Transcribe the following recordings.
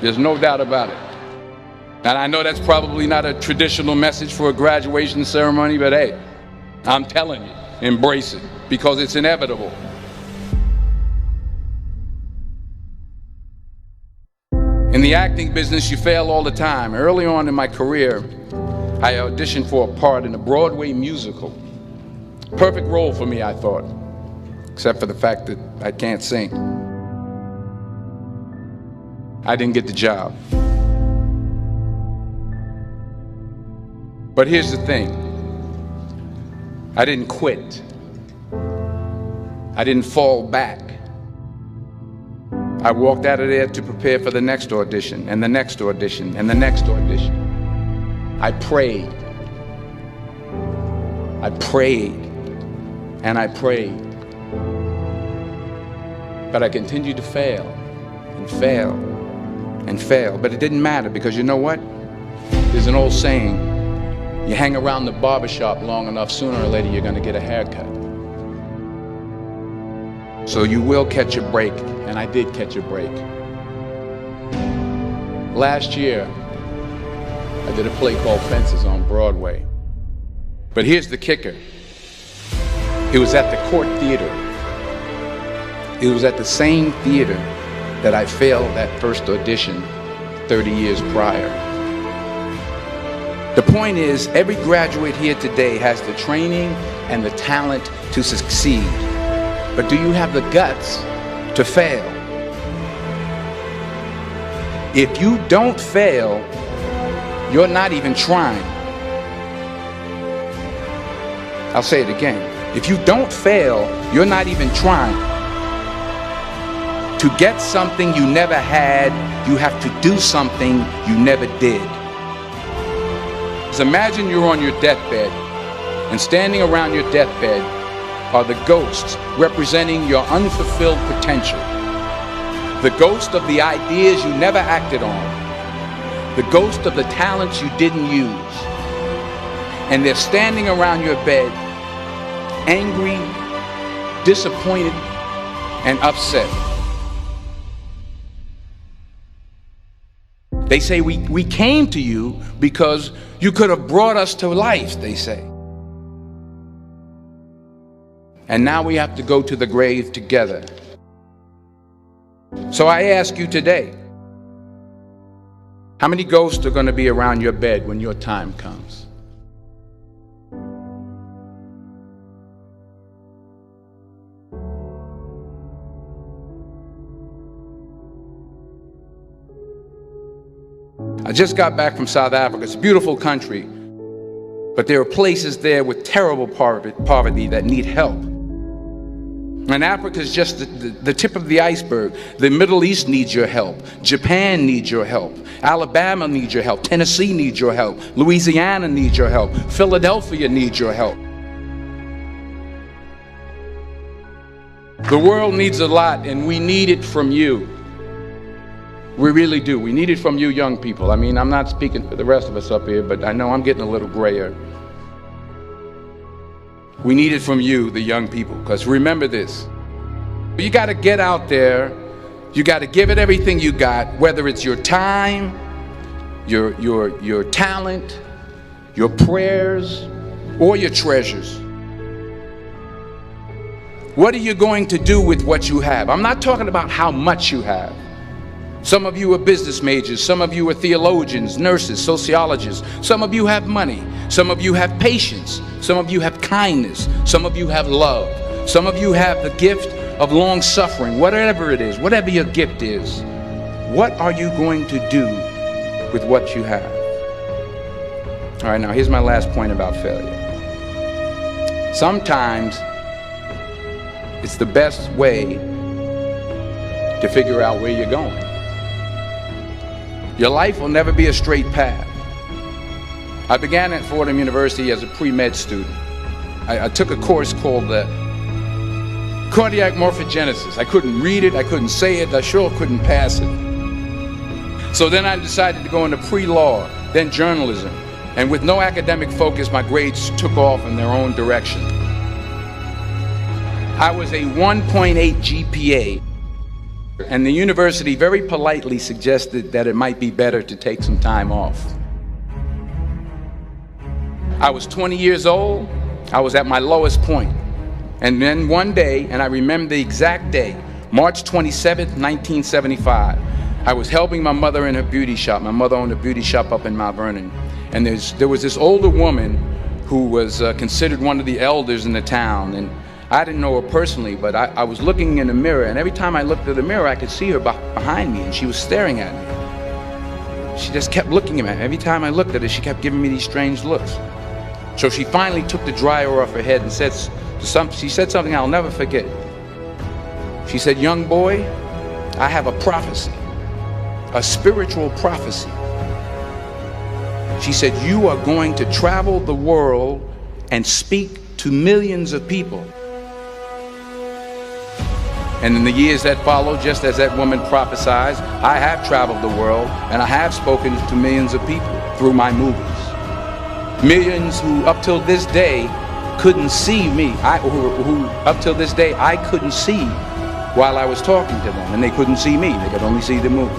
There's no doubt about it. And I know that's probably not a traditional message for a graduation ceremony, but hey, I'm telling you, embrace it, because it's inevitable. In the acting business, you fail all the time. Early on in my career, I auditioned for a part in a Broadway musical. Perfect role for me, I thought, except for the fact that I can't sing. I didn't get the job. But here's the thing. I didn't quit. I didn't fall back. I walked out of there to prepare for the next audition, and the next audition, and the next audition. I prayed. I prayed, and I prayed. But I continued to fail, and fail, and fail. But it didn't matter, because you know what? There's an old saying, you hang around the barbershop long enough, sooner or later you're going to get a haircut. So you will catch a break, and I did catch a break. Last year, I did a play called Fences on Broadway. But here's the kicker. It was at the Court Theater. It was at the same theater that I failed that first audition 30 years prior. The point is, every graduate here today has the training and the talent to succeed. But do you have the guts to fail? If you don't fail, you're not even trying. I'll say it again. If you don't fail, you're not even trying. To get something you never had, you have to do something you never did. So imagine you're on your deathbed, and standing around your deathbed are the ghosts representing your unfulfilled potential. The ghost of the ideas you never acted on. The ghost of the talents you didn't use. And they're standing around your bed, angry, disappointed, and upset. They say, we came to you because you could have brought us to life, they say. And now we have to go to the grave together. So I ask you today, how many ghosts are going to be around your bed when your time comes? I just got back from South Africa. It's a beautiful country, but there are places there with terrible poverty that need help. And Africa is just the tip of the iceberg. The Middle East needs your help. Japan needs your help. Alabama needs your help. Tennessee needs your help. Louisiana needs your help. Philadelphia needs your help. The world needs a lot, and we need it from you. We really do. We need it from you young people. I mean, I'm not speaking for the rest of us up here, but I know I'm getting a little grayer. We need it from you, the young people, because remember this. You got to get out there. You got to give it everything you got, whether it's your time, your talent, your prayers, or your treasures. What are you going to do with what you have? I'm not talking about how much you have. Some of you are business majors, some of you are theologians, nurses, sociologists. Some of you have money, some of you have patience, some of you have kindness, some of you have love, some of you have the gift of long suffering. Whatever it is, whatever your gift is, what are you going to do with what you have? All right, now here's my last point about failure. Sometimes it's the best way to figure out where you're going. Your life will never be a straight path. I began at Fordham University as a pre-med student. I took a course called cardiac morphogenesis. I couldn't read it, I couldn't say it, I sure couldn't pass it. So then I decided to go into pre-law, then journalism. And with no academic focus, my grades took off in their own direction. I was a 1.8 GPA And the university very politely suggested that it might be better to take some time off. I was 20 years old. I was at my lowest point. And then one day, and I remember the exact day, March 27th, 1975, I was helping my mother in her beauty shop. My mother owned a beauty shop up in Mount Vernon. And there was this older woman who was considered one of the elders in the town. And I didn't know her personally, but I was looking in the mirror, and every time I looked at the mirror, I could see her behind me, and she was staring at me. She just kept looking at me. Every time I looked at her, she kept giving me these strange looks. So she finally took the dryer off her head and she said something I'll never forget. She said, "Young boy, I have a prophecy, a spiritual prophecy." She said, "You are going to travel the world and speak to millions of people." And in the years that followed, just as that woman prophesied, I have traveled the world and I have spoken to millions of people through my movies. Millions who up till this day couldn't see me, who up till this day I couldn't see while I was talking to them, and they couldn't see me, they could only see the movie.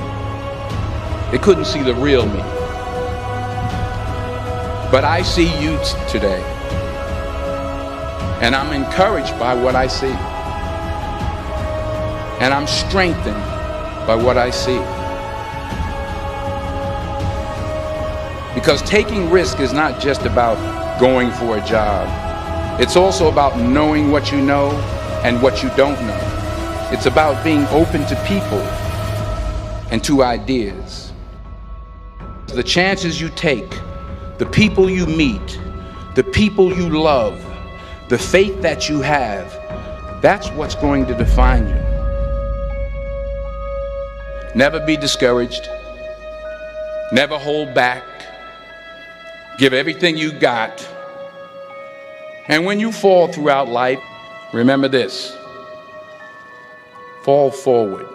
They couldn't see the real me. But I see you today, and I'm encouraged by what I see. And I'm strengthened by what I see. Because taking risk is not just about going for a job. It's also about knowing what you know and what you don't know. It's about being open to people and to ideas. The chances you take, the people you meet, the people you love, the faith that you have, that's what's going to define you. Never be discouraged. Never hold back. Give everything you got. And when you fall throughout life, remember this: fall forward.